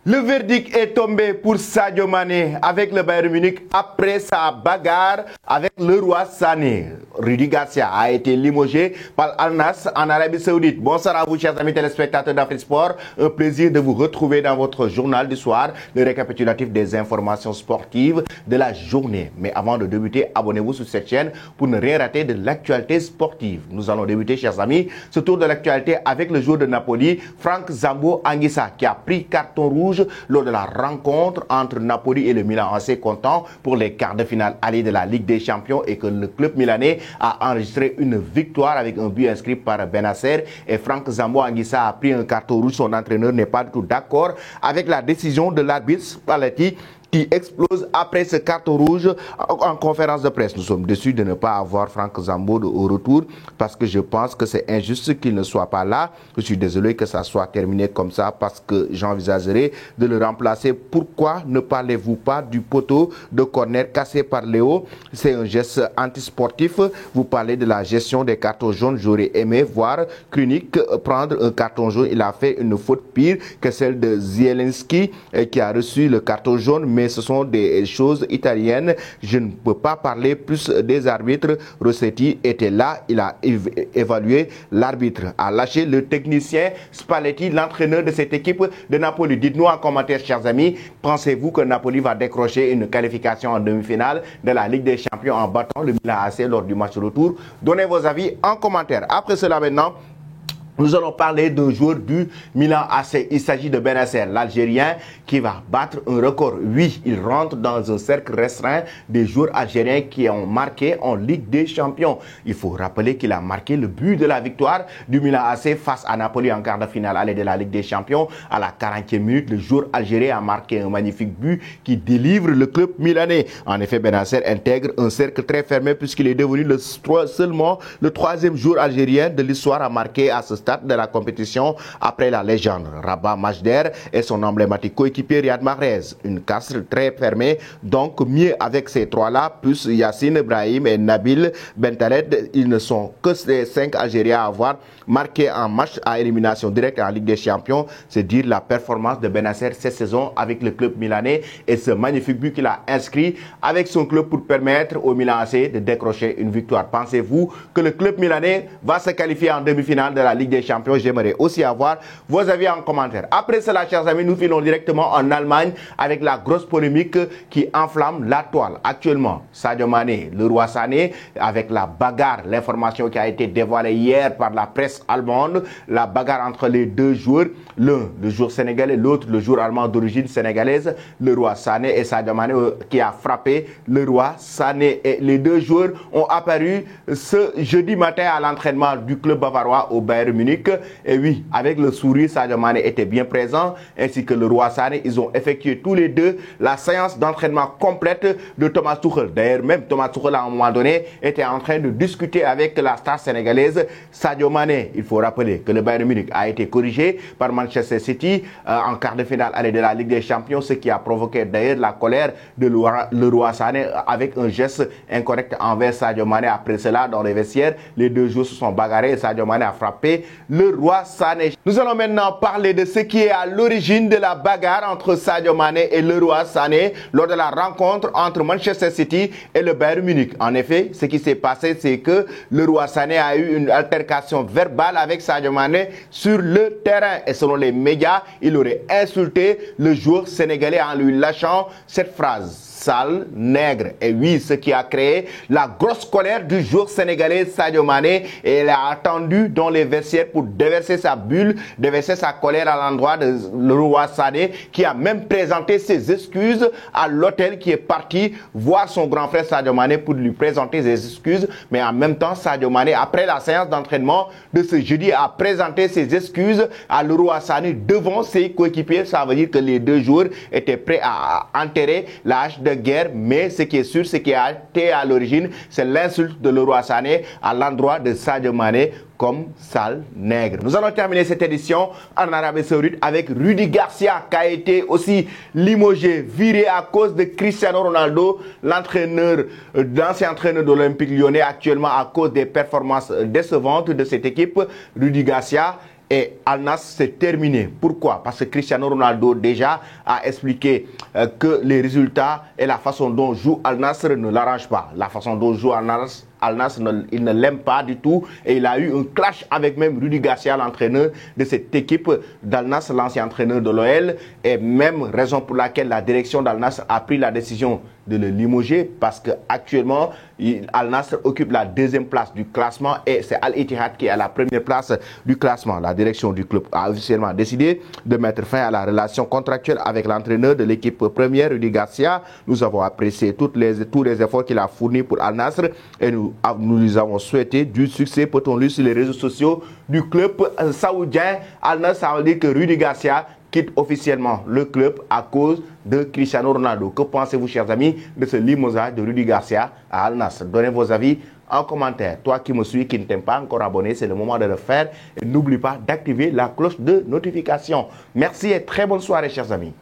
Le verdict est tombé pour Sadio Mané avec le Bayern Munich après sa bagarre avec Leroy Sané. Rudi Garcia a été limogé par Al-Nassr en Arabie Saoudite. Bonsoir à vous, chers amis téléspectateurs d'Afrique Sport. Un plaisir de vous retrouver dans votre journal du soir, le récapitulatif des informations sportives de la journée. Mais avant de débuter, abonnez-vous sur cette chaîne pour ne rien rater de l'actualité sportive. Nous allons débuter, chers amis, ce tour de l'actualité avec le joueur de Napoli, Franck Zambo Anguissa, qui a pris carton rouge lors de la rencontre entre Napoli et le Milan AC, comptant pour les quarts de finale aller de la Ligue des Champions, et que le club milanais a enregistré une victoire avec un but inscrit par Bennacer. Et Franck Zambo Anguissa a pris un carton rouge. Son entraîneur n'est pas du tout d'accord avec la décision de l'arbitre Spalletti, qui explose après ce carton rouge en conférence de presse. Nous sommes déçus de ne pas avoir Franck Zambo au retour parce que je pense que c'est injuste qu'il ne soit pas là. Je suis désolé que ça soit terminé comme ça parce que j'envisagerais de le remplacer. Pourquoi ne parlez-vous pas du poteau de corner cassé par Léo? C'est un geste antisportif. Vous parlez de la gestion des cartons jaunes. J'aurais aimé voir Krunic prendre un carton jaune. Il a fait une faute pire que celle de Zielinski qui a reçu le carton jaune. Mais ce sont des choses italiennes. Je ne peux pas parler plus des arbitres. Rossetti était là, il a évalué l'arbitre, a lâché le technicien Spalletti, l'entraîneur de cette équipe de Napoli. Dites-nous en commentaire, chers amis, pensez-vous que Napoli va décrocher une qualification en demi-finale de la Ligue des Champions en battant le Milan AC lors du match retour? Donnez vos avis en commentaire. Après cela maintenant, nous allons parler d'un joueur du Milan AC. Il s'agit de Bennacer, l'Algérien, qui va battre un record. Oui, il rentre dans un cercle restreint des joueurs algériens qui ont marqué en Ligue des Champions. Il faut rappeler qu'il a marqué le but de la victoire du Milan AC face à Napoli en quart de finale aller de la Ligue des Champions. À la 40e minute, le joueur algérien a marqué un magnifique but qui délivre le club milanais. En effet, Bennacer intègre un cercle très fermé puisqu'il est devenu seulement le troisième joueur algérien de l'histoire à marquer à ce stade de la compétition après la légende Rabat Majder et son emblématique coéquipier Riyad Mahrez. Une casse très fermée, donc mieux avec ces trois-là, plus Yassine Brahim et Nabil Bentaleb. Ils ne sont que ces 5 Algériens à avoir marqué un match à élimination directe en Ligue des Champions. C'est dire la performance de Bennacer cette saison avec le club milanais et ce magnifique but qu'il a inscrit avec son club pour permettre au Milan AC de décrocher une victoire. Pensez-vous que le club milanais va se qualifier en demi-finale de la Ligue des Champions? J'aimerais aussi avoir vos avis en commentaire. Après cela, chers amis, nous filons directement en Allemagne avec la grosse polémique qui enflamme la toile. Actuellement, Sadio Mané, Leroy Sané, avec la bagarre, l'information qui a été dévoilée hier par la presse allemande, la bagarre entre les deux joueurs, l'un le joueur sénégalais, l'autre le joueur allemand d'origine sénégalaise, Leroy Sané et Sadio Mané, qui a frappé Leroy Sané. Et les deux joueurs ont apparu ce jeudi matin à l'entraînement du club bavarois au Bayern Munich. Et oui, avec le sourire, Sadio Mané était bien présent, ainsi que Leroy Sané. Ils ont effectué tous les deux la séance d'entraînement complète de Thomas Tuchel. D'ailleurs, même Thomas Tuchel, à un moment donné, était en train de discuter avec la star sénégalaise Sadio Mané. Il faut rappeler que le Bayern Munich a été corrigé par Manchester City en quart de finale aller de la Ligue des Champions, ce qui a provoqué d'ailleurs la colère de Leroy Sané avec un geste incorrect envers Sadio Mané. Après cela, dans les vestiaires, les deux joueurs se sont bagarrés et Sadio Mané a frappé Leroy Sané. Nous allons maintenant parler de ce qui est à l'origine de la bagarre entre Sadio Mané et Leroy Sané lors de la rencontre entre Manchester City et le Bayern Munich. En effet, ce qui s'est passé, c'est que Leroy Sané a eu une altercation verbale avec Sadio Mané sur le terrain. Et selon les médias, il aurait insulté le joueur sénégalais en lui lâchant cette phrase: sale nègre. Et oui, ce qui a créé la grosse colère du joueur sénégalais Sadio Mané, et il a attendu dans les vestiaires pour déverser sa bulle, déverser sa colère à l'endroit de Leroy Sané, qui a même présenté ses excuses à l'hôtel, qui est parti voir son grand frère Sadio Mané pour lui présenter ses excuses. Mais en même temps, Sadio Mané, après la séance d'entraînement de ce jeudi, a présenté ses excuses à Leroy Sané devant ses coéquipiers. Ça veut dire que les deux joueurs étaient prêts à enterrer la hache de guerre, mais ce qui est sûr, ce qui a été à l'origine, c'est l'insulte de Leroy Sané à l'endroit de Sadio Mané comme sale nègre. Nous allons terminer cette édition en Arabie Saoudite avec Rudi Garcia, qui a été aussi limogé, viré à cause de Cristiano Ronaldo, l'ancien entraîneur de l'Olympique Lyonnais, actuellement à cause des performances décevantes de cette équipe. Rudi Garcia et Al Nassr c'est terminé. Pourquoi? Parce que Cristiano Ronaldo déjà a expliqué que les résultats et la façon dont joue Al Nassr ne l'arrangent pas. La façon dont joue Al Nassr, il ne l'aime pas du tout et il a eu un clash avec même Rudi Garcia, l'entraîneur de cette équipe d'Al Nassr, l'ancien entraîneur de l'OL, et même raison pour laquelle la direction d'Al Nassr a pris la décision de le limoger parce qu'actuellement Al Nassr occupe la deuxième place du classement et c'est Al Ittihad qui est à la première place du classement. La direction du club a officiellement décidé de mettre fin à la relation contractuelle avec l'entraîneur de l'équipe première, Rudi Garcia. Nous avons apprécié tous les efforts qu'il a fournis pour Al Nassr et nous lui avons souhaité du succès, peut-on lire sur les réseaux sociaux du club saoudien. Al Nassr, ça veut dire que Rudi Garcia quitte officiellement le club à cause de Cristiano Ronaldo. Que pensez-vous, chers amis, de ce limogeage de Rudi Garcia à Al Nassr? Donnez vos avis en commentaire. Toi qui me suis, qui ne t'es pas encore abonné, c'est le moment de le faire. Et n'oublie pas d'activer la cloche de notification. Merci et très bonne soirée, chers amis.